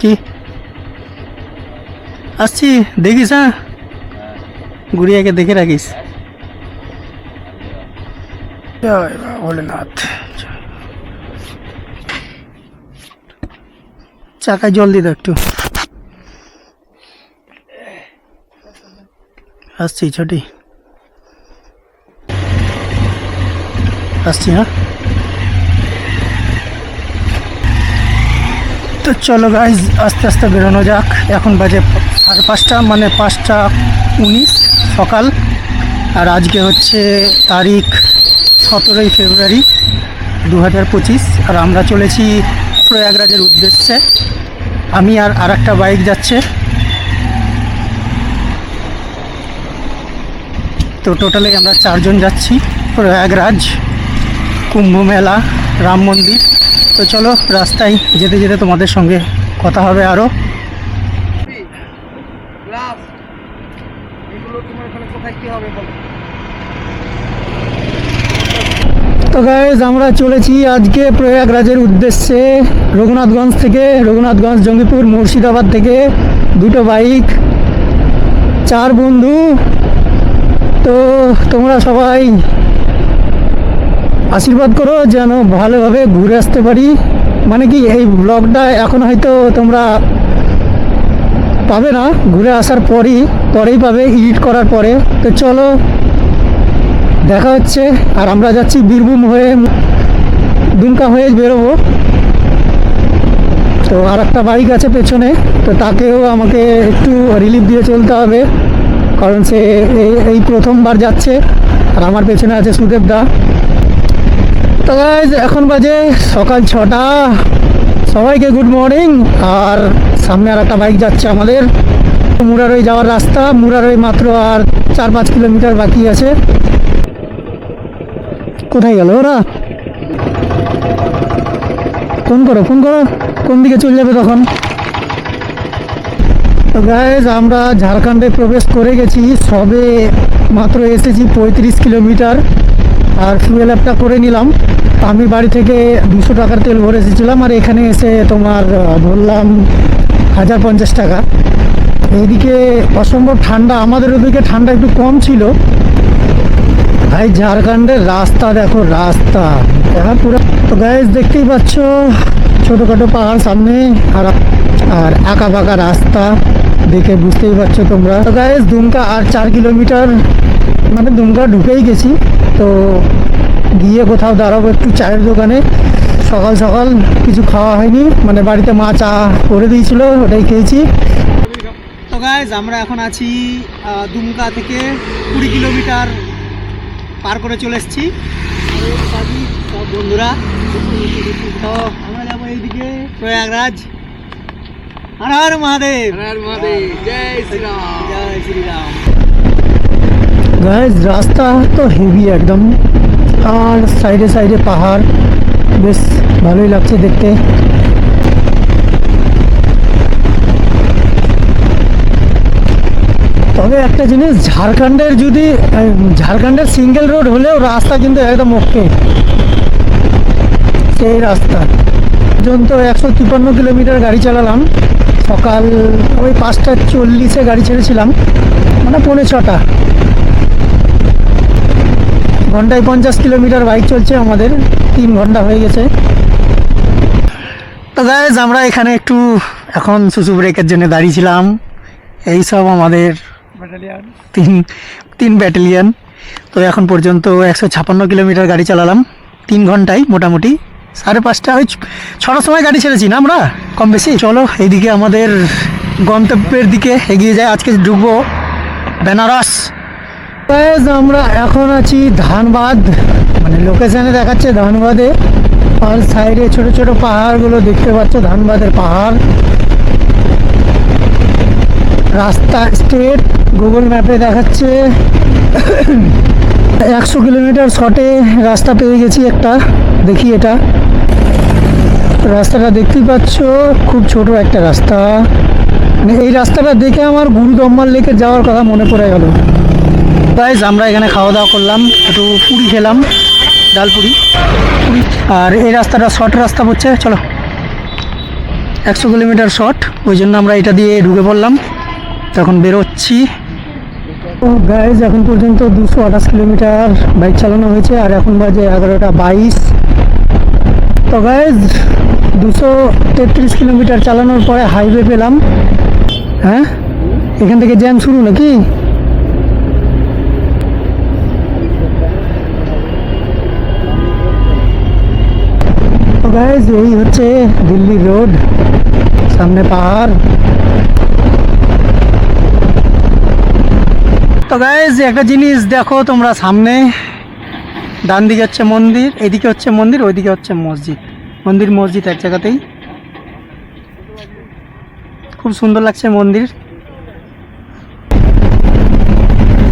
কি আসছি, দেখিস? হ্যাঁ, গুড়িয়াকে দেখে রাখিস। জয় বাবা ভোলেনাথ। চাকায় জল দিয়ে দাও একটু। আসছি ছোটি, আসছি। হ্যাঁ, তো চলো গাইজ আস্তে আস্তে বেরোনো যাক। এখন বাজে 5:30, মানে 5টা 19 সকাল। আর আজকে হচ্ছে তারিখ 17ই ফেব্রুয়ারি 2025। আর আমরা চলেছি প্রয়াগরাজের উদ্দেশ্যে। আমি আর একটা বাইক যাচ্ছে। তো টোটালি আমরা 4জন যাচ্ছি প্রয়াগরাজ, কুম্ভ মেলা, রাম মন্দির। তো চলো রাস্তায় যেতে যেতে তোমাদের সঙ্গে কথা হবে আরও। তো গাইজ আমরা চলেছি আজকে প্রয়াগরাজের উদ্দেশ্যে। রঘুনাথগঞ্জ, জঙ্গিপুর, মুর্শিদাবাদ থেকে 2টো বাইক, 4 বন্ধু। তো তোমরা সবাই আশীর্বাদ করো যেন ভালোভাবে ঘুরে আসতে পারি। মানে কি, এই ব্লগটা এখন হয়তো তোমরা পাবে না, ঘুরে আসার পরেই পাবে, এডিট করার পরে। তো চলো দেখা হচ্ছে। আর আমরা যাচ্ছি বীরভূম হয়ে, দুমকা হয়ে বেরোবো। তো আর একটা বাইক আছে পেছনে, তো তাকেও আমাকে একটু রিলিফ দিয়ে চলতে হবে, কারণ সে এই প্রথমবার যাচ্ছে। আর আমার পেছনে আছে সুদেবদা। তো গাইজ এখন বাজে সকাল 6টা। সবাইকে গুড মর্নিং। আর সামনে আর একটা বাইক যাচ্ছে আমাদের। মুরারই যাওয়ার রাস্তা, মুরারই মাত্র আর 4-5 কিলোমিটার বাকি আছে। কোথায় গেল ওরা? ফোন করো, কোন দিকে চলে যাবে তখন? তো গাইজ আমরা ঝাড়খণ্ডে প্রবেশ করে গেছি, সবে মাত্র এসেছি 35 কিলোমিটার। আর ফুয়েল অ্যাপটা করে নিলাম। আমি বাড়ি থেকে 200 টাকার তেল ভরে এসেছিলাম, আর এখানে এসে তোমার ধরলাম 1050 টাকা। এইদিকে অসম্ভব ঠান্ডা, আমাদের ওদিকে ঠান্ডা একটু কম ছিল। ভাই ঝাড়খণ্ডের রাস্তা দেখো, রাস্তা পুরো। তো গাইজ দেখতেই পাচ্ছ ছোটোখাটো পাহাড় সামনে, আর আঁকা বাঁকা রাস্তা দেখে বুঝতেই পারছো তোমরা। তো গাইজ দুমকা আর 4 কিলোমিটার, মানে দুমকা ঢুকেই গেছি। তো গিয়ে কোথাও দাঁড়াবো একটু চায়ের দোকানে। সকাল সকাল কিছু খাওয়া হয়নি, মানে বাড়িতে মা চা করে দিয়েছিল, ওটাই খেয়েছি। তো গাইজ আমরা এখন আছি দুমকা থেকে 20 কিলোমিটার পার করে চলে এসেছি সব বন্ধুরা। তো আমরা যাবো এইদিকে প্রয়াগরাজ। হর হর মহাদেব, জয় শ্রীরাম। গাইজ রাস্তা তো হেভি একদম, আর সাইডে সাইডে পাহাড়, বেশ ভালোই লাগছে দেখতে। তবে একটা জিনিস, ঝাড়খণ্ডের সিঙ্গেল রোড হলেও রাস্তা কিন্তু একদম ওকে, সেই রাস্তা। পর্যন্ত 153 কিলোমিটার গাড়ি চালালাম। সকাল ওই 5টা 40-এ গাড়ি ছেড়েছিলাম, মানে 5:45। ঘন্টায় 50 কিলোমিটার বাইক চলছে আমাদের, 3 ঘন্টা হয়ে গেছে। তো গাইজ আমরা এখানে একটু এখন সুসু ব্রেকের জন্য দাঁড়িয়েছিলাম। এই সব আমাদের তিন ব্যাটালিয়ান। তো এখন পর্যন্ত 156 কিলোমিটার গাড়ি চালালাম 3 ঘন্টায়, মোটামুটি 5:30 ওই 6টার সময় গাড়ি ছেড়েছি না আমরা, কম বেশি। চলো এইদিকে আমাদের গন্তব্যের দিকে এগিয়ে যায়। আজকে ঢুকবো বেনারস। আমরা এখন আছি ধানবাদ, মানে লোকেশনে দেখাচ্ছে ধানবাদে। আর সাইডে ছোট ছোট পাহাড়গুলো দেখতে পাচ্ছ, ধানবাদের পাহাড়। রাস্তা স্ট্রেট, গুগল ম্যাপে দেখাচ্ছে 100 কিলোমিটার শর্টে রাস্তা পেয়ে গেছি একটা। দেখি এটা, রাস্তাটা দেখতেই পাচ্ছ, খুব ছোট একটা রাস্তা। মানে এই রাস্তাটা দেখে আমার গুরুদম্মার লেকে যাওয়ার কথা মনে পড়ে গেল। গাইজ আমরা এখানে খাওয়া দাওয়া করলাম, একটু পুরি খেলাম, ডাল পুরি। আর এই রাস্তাটা শর্ট রাস্তা পড়ছে, চলো। 100 কিলোমিটার শর্ট, ওই জন্য আমরা এটা দিয়ে ঢুকে পড়লাম, তখন বেরোচ্ছি। ও গাইজ, এখন পর্যন্ত 228 কিলোমিটার বাইক চালানো হয়েছে, আর এখন বাজে 11:22। তো গাইজ 233 কিলোমিটার চালানোর পরে হাইওয়ে পেলাম। হ্যাঁ, এখান থেকে জ্যাম শুরু নাকি? তো গাইজ এই হচ্ছে দিল্লি রোড, সামনে পাহাড়। তো গাইজ একটা জিনিস দেখো তোমরা, সামনে ডান দিকে হচ্ছে মন্দির, এদিকে হচ্ছে মন্দির, ওইদিকে হচ্ছে মসজিদ। মন্দির মসজিদ এক জায়গাতেই, খুব সুন্দর লাগছে মন্দির।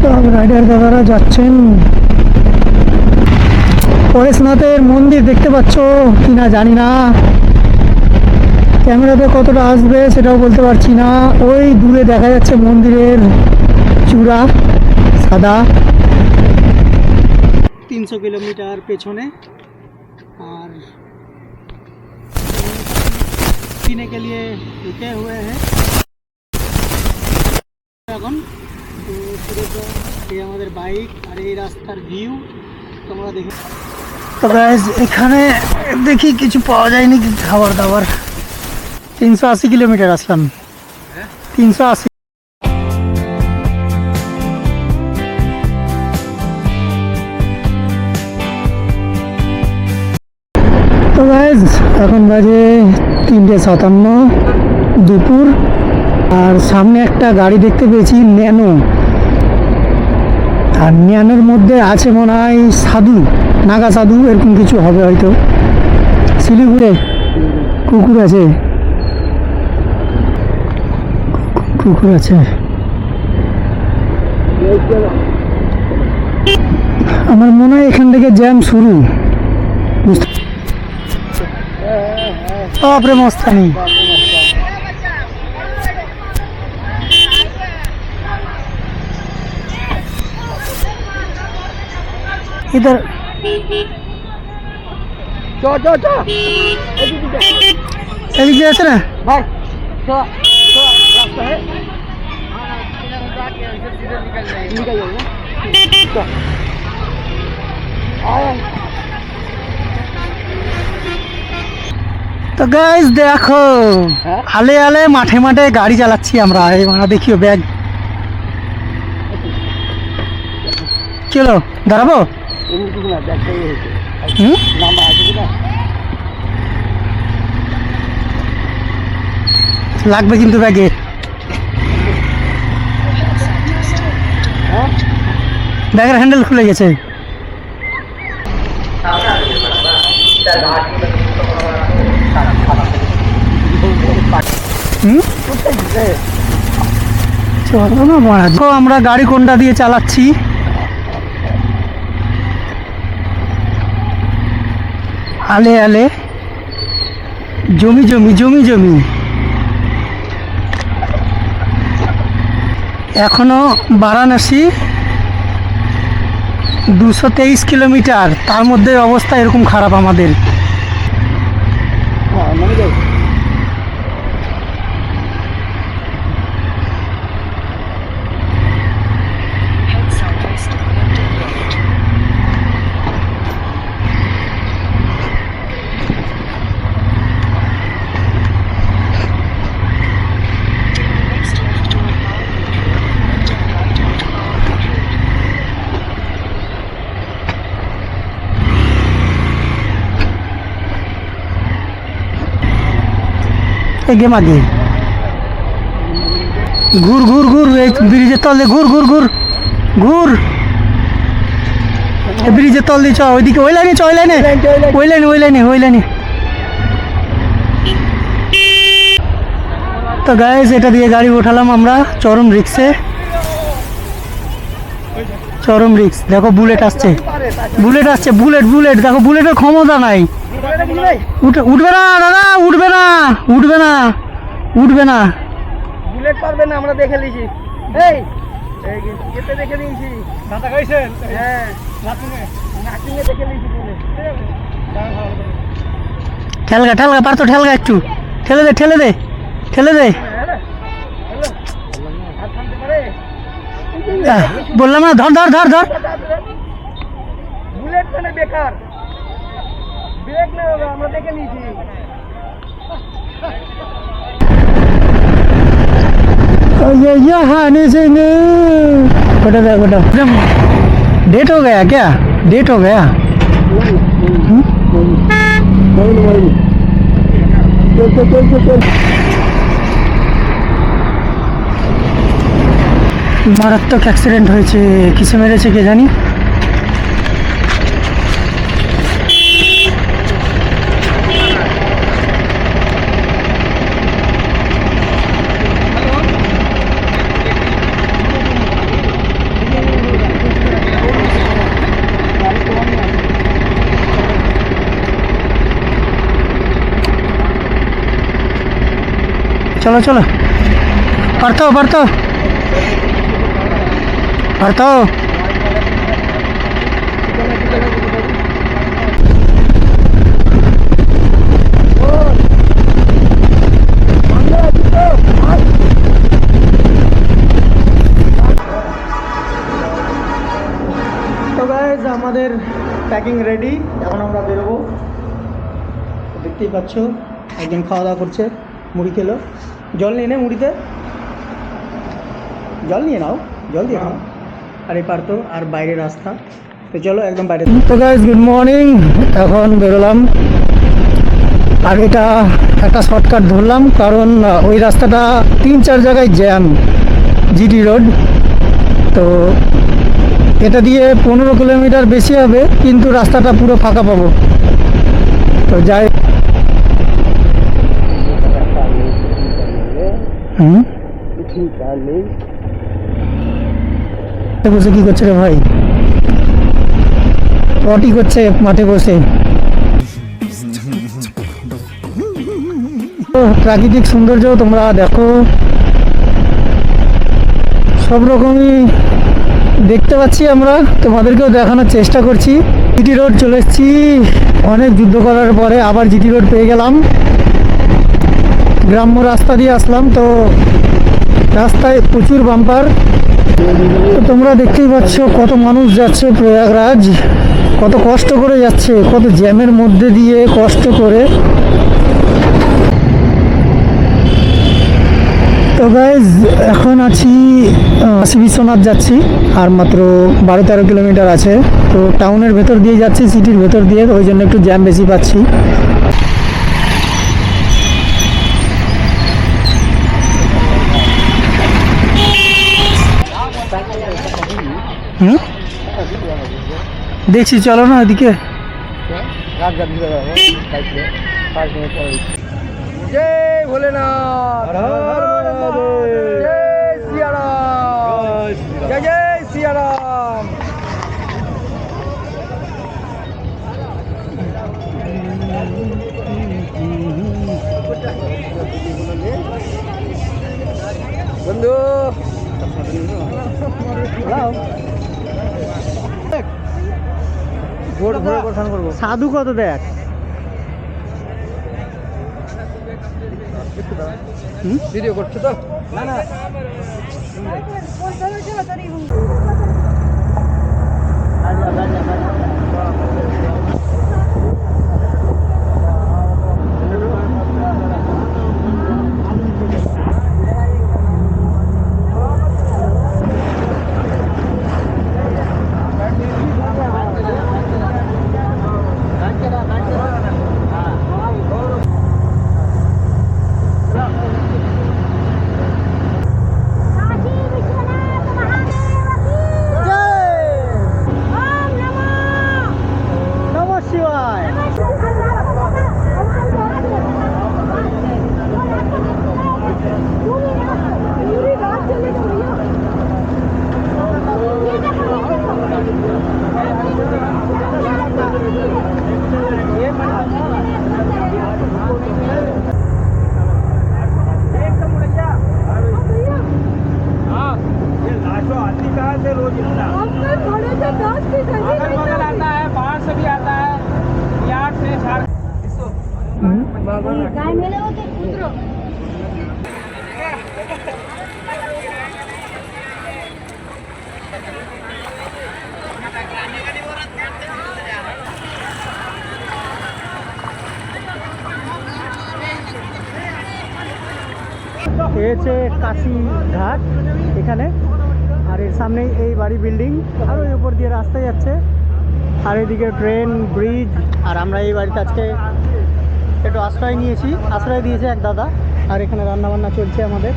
সব রাইডার দাদারা যাচ্ছেন। পরেশনাথের মন্দির দেখতে পাচ্ছ কিনা জানি না, ক্যামেরাতে কতটা আসবে সেটাও বলতে পারছি না। ওই দূরে দেখা যাচ্ছে মন্দিরের চূড়া, সাদা। 300 কিলোমিটার পেছনে, আর पीने के लिए रुके हुए हैं এখন। তো এই আমাদের বাইক আর এই রাস্তার ভিউ তোমরা দেখে। তো গাইস এখানে দেখি কিছু পাওয়া যায় নাকি খাবার দাবার। 380 কিলোমিটার আসলাম, 380। তো গাইস এখন বাজে 3:57 দুপুর, আর সামনে একটা গাড়ি দেখতে পেয়েছি ন্যানো, আর ন্যানোর মধ্যে আছে মনে হয় সাধু, নাগা সাধু এরকম কিছু হবে হয়তো। শিলিগুড়ি কুকুর আছে, কুকুর আছে। আমার মনে হয় এখান থেকে জ্যাম শুরু। बाप रे मस्तानी। इधर एदिके আছে না ভাই? তো রাস্তা है, निकल जाएगा। তো গাইস দেখো, আলে আলে মাঠে মাঠে গাড়ি চালাচ্ছি আমরা। এই মানে দেখিও ব্যাগ কি হলো, দাঁড়াবো? লাগবে কিন্তু ব্যাগে। ব্যাগের হ্যান্ডেল খুলে গেছে। আমরা গাড়ি কোনটা দিয়ে চালাচ্ছি, আলে আলে জমি জমি জমি জমি। এখনো বারাণসী 223 কিলোমিটার, তার মধ্যে অবস্থা এরকম খারাপ আমাদের। गेम आगे घूर घूर घूर ब्रिजे तल घूर घूर घूर घूर ब्रिजे तल দিয়ে চ, ওইদিকে ওই লাইনে চ, ওই লাইনে ওই লাইনে ওই লাইনে ওই লাইনে। তো গাইস এটা দিয়ে গাড়ি উঠালাম আমরা চরম রিক্সে, চরম রিক্স। দেখো বুলেট আসছে, বুলেট আসছে, বুলেট বুলেট দেখো, বুলেটের ক্ষমতা নাই। উঠবে না দাদা, উঠবে না, উঠবে না, উঠবে না, বুলেট পারবে না। আমরা দেখে নিয়েছি, এই কেটে দেখে নিয়েছি, দাদা কইছেন। হ্যাঁ নাচুনে নাচুনে দেখে নিয়েছি বুলেট। ঠেলগা ঠেলগা পারতো, ঠেলগা একটু ঠেলে দে ঠেলে দে ঠেলে দে বললাম না ধর ধর ধর ধর বুলেট মানে বেকার ব্রেক না হবে আমরা দেখে নিয়েছি ये यहाँ आने से बेटा बेटा डेट हो गया क्या डेट हो गया মারাত্মক অ্যাক্সিডেন্ট হয়েছে কিসে মেরেছে কে জানি चलो चलो पढ़ता हो पढ़ता हो पढ़ता हो তো গাইস আমাদের প্যাকিং রেডি এখন আমরা বেরোবো দেখতেই পাচ্ছ একজন খাওয়া দাওয়া করছে মুড়ি খেলো জল নিয়ে নে মুড়িতে জল নিয়ে নাও জল দিয়ে নাও আর এই পারতো আর বাইরে রাস্তা তো চলো একদম বাইরে তো গাইস গুড মর্নিং এখন বেরোলাম আর এটা একটা শর্টকাট ধরলাম কারণ ওই রাস্তাটা 3-4 জায়গায় জ্যাম জিটি রোড তো এটা দিয়ে 15 কিলোমিটার বেশি হবে কিন্তু রাস্তাটা পুরো ফাঁকা পাবো তো যাই বসে কি করছে রে ভাই পটি করছে মাঠে বসে প্রাকৃতিক সৌন্দর্য তোমরা দেখো সব রকমই দেখতে পাচ্ছি আমরা তোমাদেরকেও দেখানোর চেষ্টা করছি জিটি রোড চলে এসেছি অনেক যুদ্ধ করার পরে আবার জিটি রোড পেয়ে গেলাম গ্রাম্য রাস্তা দিয়ে আসলাম তো রাস্তায় প্রচুর বাম্পার তো তোমরা দেখতেই পাচ্ছ কত মানুষ যাচ্ছে প্রয়াগরাজ কত কষ্ট করে যাচ্ছে কত জ্যামের মধ্যে দিয়ে কষ্ট করে তো গাইজ এখন আছি কাশী বিশ্বনাথ যাচ্ছি আর মাত্র 12-13 কিলোমিটার আছে তো টাউনের ভেতর দিয়ে যাচ্ছি সিটির ভেতর দিয়ে ওই জন্য একটু জ্যাম বেশি পাচ্ছি দেখছি চলো না ওদিকে जय भोलेनाथ जय सिया राम जय जय सिया राम बंधु সাধু কত দেখ ভিডিও করছো তো না না गाय मेले होते पुत्र এই হচ্ছে কাশি ঘাট এখানে, আর এর সামনেই এই বাড়ি বিল্ডিং, আর ওই উপর দিয়ে রাস্তা যাচ্ছে, আর এদিকে ট্রেন ব্রিজ। আর আমরা এই বাড়িতে আজকে একটু আশ্রয় দিয়েছে এক দাদা, আর এখানে রান্না বান্না চলছে আমাদের।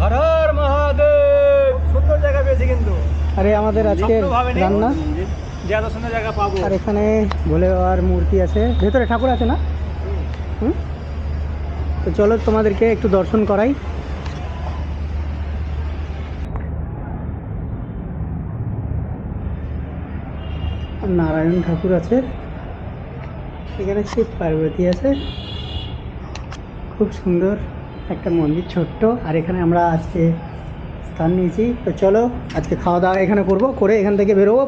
হর হর মহাদেব, সুন্দর জায়গা পেয়েছি কিন্তু। আরে আমাদের আজকে রান্না, যে এত সুন্দর জায়গা পাবো। আর এখানে ভোলে বাবার মূর্তি আছে, ভেতরে ঠাকুর আছে না? হুম, তো চলো তোমাদেরকে একটু দর্শন করাই। নারায়ণ ঠাকুর আছে এখানে, শিব পার্বতী আছে, খুব সুন্দর একটা মন্দির ছোট্ট। আর এখানে আমরা আজকে স্থান নিয়েছি, তো চলো আজকে খাওয়া দাওয়া এখানে করবো, করে এখান থেকে বেরোবো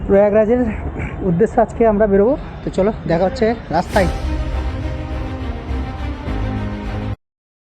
প্রয়াগরাজের উদ্দেশ্যে আজকে আমরা বেরোবো। তো চলো দেখা হচ্ছে রাস্তায়।